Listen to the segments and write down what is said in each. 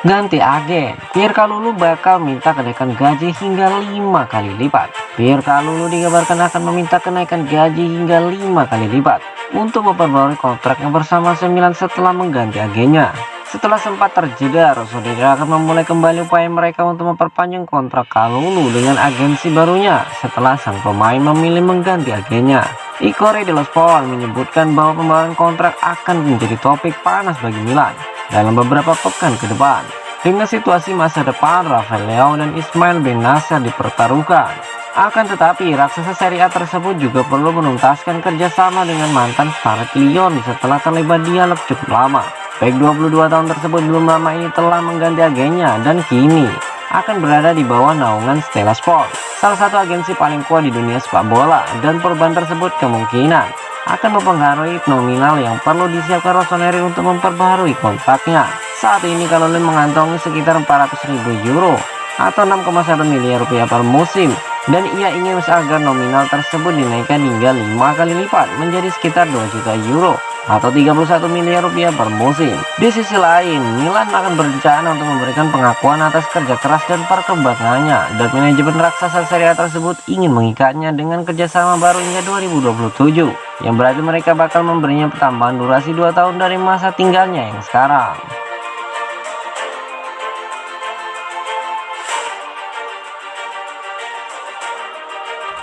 Ganti agen, Pierre Kalulu bakal minta kenaikan gaji hingga 5 kali lipat. Pierre Kalulu dikabarkan akan meminta kenaikan gaji hingga 5 kali lipat untuk memperbarui kontraknya bersama AC Milan setelah mengganti agennya. Setelah sempat terjeda, Rossoneri akan memulai kembali upaya mereka untuk memperpanjang kontrak Kalulu dengan agensi barunya setelah sang pemain memilih mengganti agennya. I Corriere dello Sport menyebutkan bahwa pembaruan kontrak akan menjadi topik panas bagi Milan dalam beberapa pekan ke depan. Dengan situasi masa depan Rafael Leao dan Ismail Bennacer dipertaruhkan. Akan tetapi raksasa Serie A tersebut juga perlu menuntaskan kerjasama dengan mantan Starlet Lyon setelah terlibat dialog cukup lama. Baik 22 tahun tersebut belum lama ini telah mengganti agennya dan kini akan berada di bawah naungan Stella Sport, salah satu agensi paling kuat di dunia sepak bola, dan perubahan tersebut kemungkinan akan mempengaruhi nominal yang perlu disiapkan Rossoneri untuk memperbaharui kontraknya. Saat ini Kalulu mengantongi sekitar 400.000 euro atau 6,1 miliar rupiah per musim, dan ia ingin agar nominal tersebut dinaikkan hingga 5 kali lipat menjadi sekitar 2 juta euro atau 31 miliar rupiah per musim. Di sisi lain, Milan akan berencana untuk memberikan pengakuan atas kerja keras dan perkembangannya, dan manajemen raksasa Serie A tersebut ingin mengikatnya dengan kerjasama baru hingga 2027, yang berarti mereka bakal memberinya tambahan durasi 2 tahun dari masa tinggalnya yang sekarang.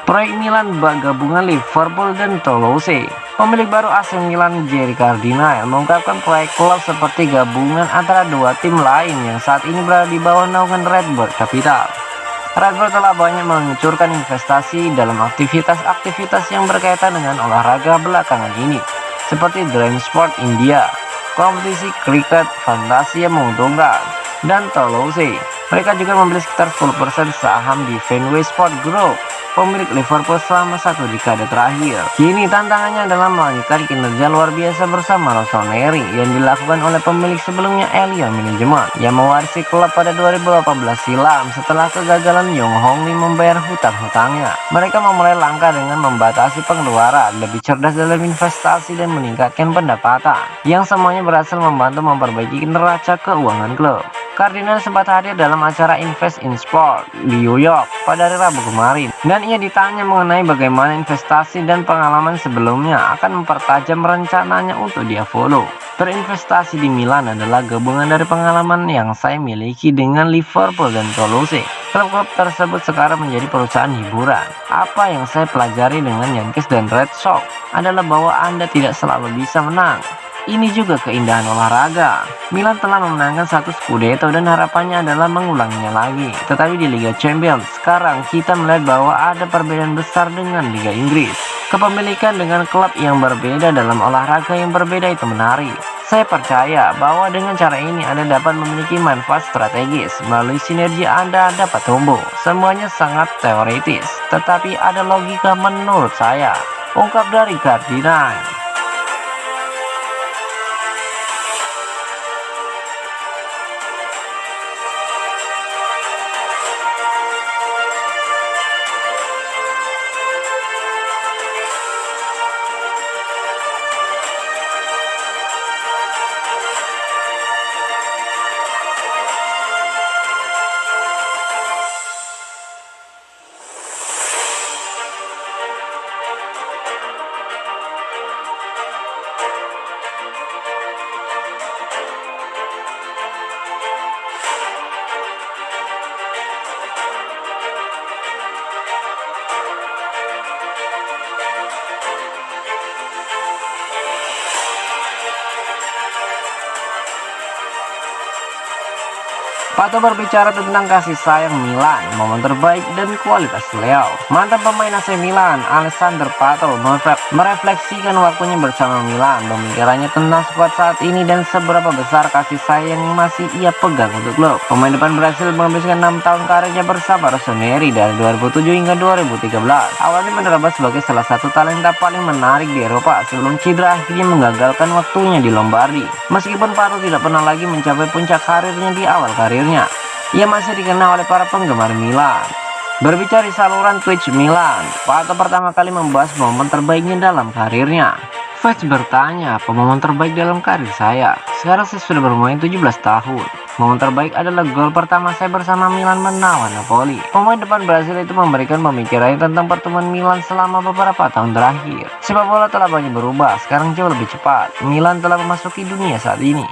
Proyek Milan gabungan Liverpool dan Toulouse. Pemilik baru AC Milan Jerry Cardinale mengungkapkan proyek klub seperti gabungan antara dua tim lain yang saat ini berada di bawah naungan Redbird Capital. Redbird telah banyak menguncurkan investasi dalam aktivitas-aktivitas yang berkaitan dengan olahraga belakangan ini, seperti Dream Sport India, kompetisi kriket fantasi yang menguntungkan, dan Toulouse. Mereka juga membeli sekitar 10% saham di Fenway Sport Group, pemilik Liverpool selama 1 dekade terakhir. Kini tantangannya adalah melanjutkan kinerja luar biasa bersama Rossoneri yang dilakukan oleh pemilik sebelumnya Allianz Management yang mewarisi klub pada 2018 silam setelah kegagalan Yong Hong Lee membayar hutang-hutangnya. Mereka memulai langkah dengan membatasi pengeluaran, lebih cerdas dalam investasi, dan meningkatkan pendapatan, yang semuanya berhasil membantu memperbaiki neraca keuangan klub. Cardinale sempat hadir dalam acara Invest in Sport di New York pada hari Rabu kemarin, dan ia ditanya mengenai bagaimana investasi dan pengalaman sebelumnya akan mempertajam rencananya untuk dia follow. Berinvestasi di Milan adalah gabungan dari pengalaman yang saya miliki dengan Liverpool dan Toulouse. Klub-klub tersebut sekarang menjadi perusahaan hiburan. Apa yang saya pelajari dengan Yankees dan Red Sox adalah bahwa Anda tidak selalu bisa menang. Ini juga keindahan olahraga. Milan telah memenangkan 1 Scudetto dan harapannya adalah mengulanginya lagi. Tetapi di Liga Champions, sekarang kita melihat bahwa ada perbedaan besar dengan Liga Inggris. Kepemilikan dengan klub yang berbeda dalam olahraga yang berbeda itu menarik. Saya percaya bahwa dengan cara ini Anda dapat memiliki manfaat strategis. Melalui sinergi Anda dapat tumbuh. Semuanya sangat teoritis, tetapi ada logika menurut saya, ungkap dari Cardinale. Pato berbicara tentang kasih sayang Milan, momen terbaik dan kualitas Leo. Mantan pemain AC Milan, Alessandro Pato, merefleksikan waktunya bersama Milan, pemikirannya tentang skuad saat ini dan seberapa besar kasih sayang yang masih ia pegang untuk klub. Pemain depan berhasil menghabiskan 6 tahun karirnya bersama Rossoneri dari 2007 hingga 2013. Awalnya menerabas sebagai salah satu talenta paling menarik di Eropa sebelum cedera akhirnya menggagalkan waktunya di Lombardi. Meskipun Pato tidak pernah lagi mencapai puncak karirnya di awal karirnya, ia masih dikenal oleh para penggemar Milan. Berbicara di saluran Twitch Milan, Pato pertama kali membahas momen terbaiknya dalam karirnya. Fans bertanya, apa momen terbaik dalam karir saya? Sekarang saya sudah bermain 17 tahun. Momen terbaik adalah gol pertama saya bersama Milan menawan Napoli. Pemain depan Brasil itu memberikan pemikirannya tentang pertemuan Milan selama beberapa tahun terakhir. Sepak bola telah banyak berubah, sekarang jauh lebih cepat. Milan telah memasuki dunia saat ini.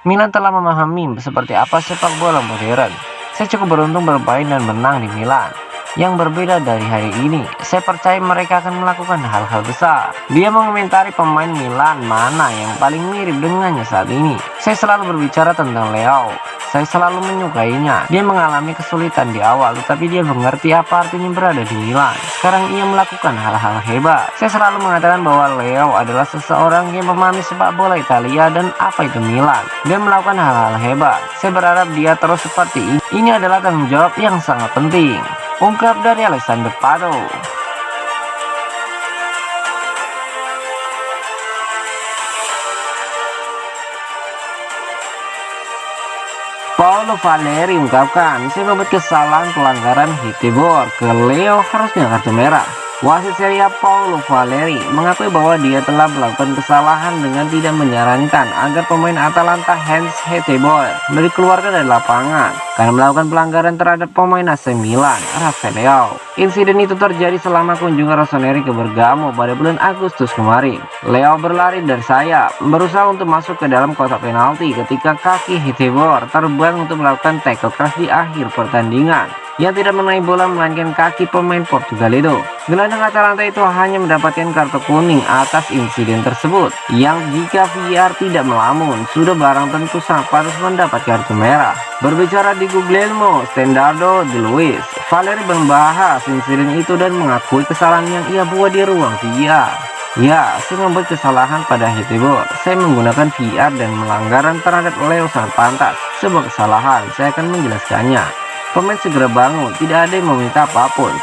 Milan telah memahami seperti apa sepak bola modern. Saya cukup beruntung bermain dan menang di Milan. Yang berbeda dari hari ini, saya percaya mereka akan melakukan hal-hal besar. Dia mengomentari pemain Milan mana yang paling mirip dengannya saat ini. Saya selalu berbicara tentang Leo. Saya selalu menyukainya. Dia mengalami kesulitan di awal, tetapi dia mengerti apa artinya berada di Milan. Sekarang ia melakukan hal-hal hebat. Saya selalu mengatakan bahwa Leo adalah seseorang yang memahami sepak bola Italia dan apa itu Milan. Dia melakukan hal-hal hebat. Saya berharap dia terus seperti ini. Ini adalah tanggung jawab yang sangat penting. Ungkap dari Alessandro Pato. Paulo Valeri ungkapkan, saya membuat kesalahan pelanggaran Hitibor ke Leo harusnya kartu merah. Wasit Serie A Paulo Valeri mengakui bahwa dia telah melakukan kesalahan dengan tidak menyarankan agar pemain Atalanta Hans Hitibor dikeluarkan dari lapangan karena melakukan pelanggaran terhadap pemain AC Milan, Rafael Leao. Insiden itu terjadi selama kunjungan Rossoneri ke Bergamo pada bulan Agustus kemarin. Leo berlari dari sayap, berusaha untuk masuk ke dalam kotak penalti ketika kaki Hitibor terbang untuk melakukan tackle keras di akhir pertandingan. Ia tidak mengenai bola melainkan kaki pemain Portugal itu. Gelandang Atalanta itu hanya mendapatkan kartu kuning atas insiden tersebut, yang jika VAR tidak melamun, sudah barang tentu sangat pantas mendapat kartu merah. Berbicara di Guglielmo Standardo de Luis, Valeri membahas insiden itu dan mengakui kesalahan yang ia buat di ruang VAR. Ya, saya membuat kesalahan pada Hitibor. Saya menggunakan VAR dan melanggaran terhadap Leo sangat pantas. Sebuah kesalahan, saya akan menjelaskannya. Pemain segera bangun, tidak ada yang meminta apapun.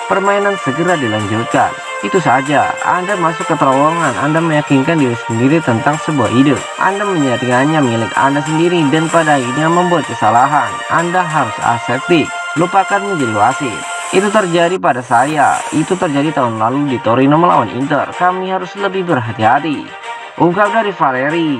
Permainan segera dilanjutkan. Itu saja, Anda masuk ke terowongan, Anda meyakinkan diri sendiri tentang sebuah ide. Anda menyatakannya milik Anda sendiri dan pada akhirnya membuat kesalahan. Anda harus aseptik, lupakan menjadi wasit. Itu terjadi pada saya, itu terjadi tahun lalu di Torino melawan Inter. Kami harus lebih berhati-hati. Ungkap dari Valeri.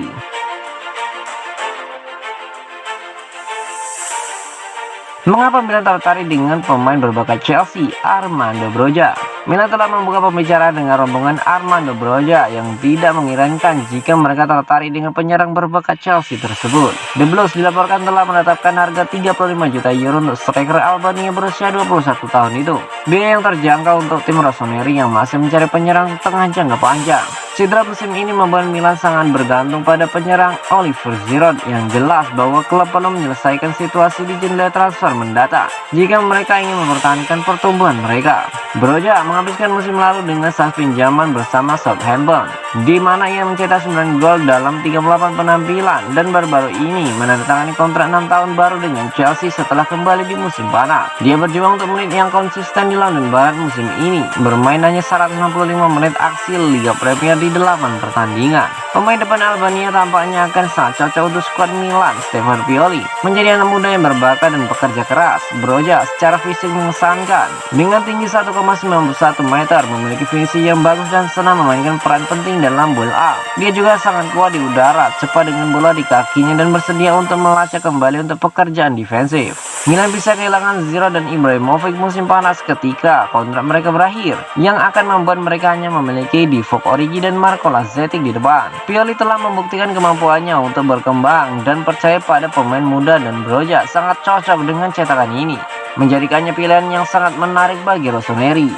Mengapa Milan tertarik dengan pemain berbakat Chelsea, Armando Broja? Milan telah membuka pembicaraan dengan rombongan Armando Broja yang tidak mengirankan jika mereka tertarik dengan penyerang berbakat Chelsea tersebut. The Blues dilaporkan telah menetapkan harga 35 juta euro untuk striker Albania berusia 21 tahun itu. Biaya yang terjangkau untuk tim Rossoneri yang masih mencari penyerang tengah jangka panjang. Cedera musim ini membuat Milan sangat bergantung pada penyerang Oliver Giroud yang jelas bahwa klub perlu menyelesaikan situasi di jendela transfer mendatang jika mereka ingin mempertahankan pertumbuhan mereka. Broja menghabiskan musim lalu dengan sah pinjaman bersama Southampton, di mana ia mencetak 9 gol dalam 38 penampilan dan baru-baru ini menandatangani kontrak 6 tahun baru dengan Chelsea setelah kembali di musim panas. Dia berjuang untuk menit yang konsisten di London Barat musim ini, bermain hanya 165 menit aksi Liga Premier di 8 pertandingan. Pemain depan Albania tampaknya akan sangat cocok untuk skuad Milan Stefano Pioli. Menjadi anak muda yang berbakat dan bekerja keras, Broja secara fisik mengesankan. Dengan tinggi 1,91 meter, memiliki finisi yang bagus dan senang memainkan peran penting dalam build up. Dia juga sangat kuat di udara, cepat dengan bola di kakinya dan bersedia untuk melacak kembali untuk pekerjaan defensif. Milan bisa kehilangan Giroud dan Ibrahimovic musim panas ketika kontrak mereka berakhir, yang akan membuat mereka hanya memiliki Divock Origi dan Marco Lazetic di depan. Pioli telah membuktikan kemampuannya untuk berkembang dan percaya pada pemain muda dan Broja sangat cocok dengan cetakan ini, menjadikannya pilihan yang sangat menarik bagi Rossoneri.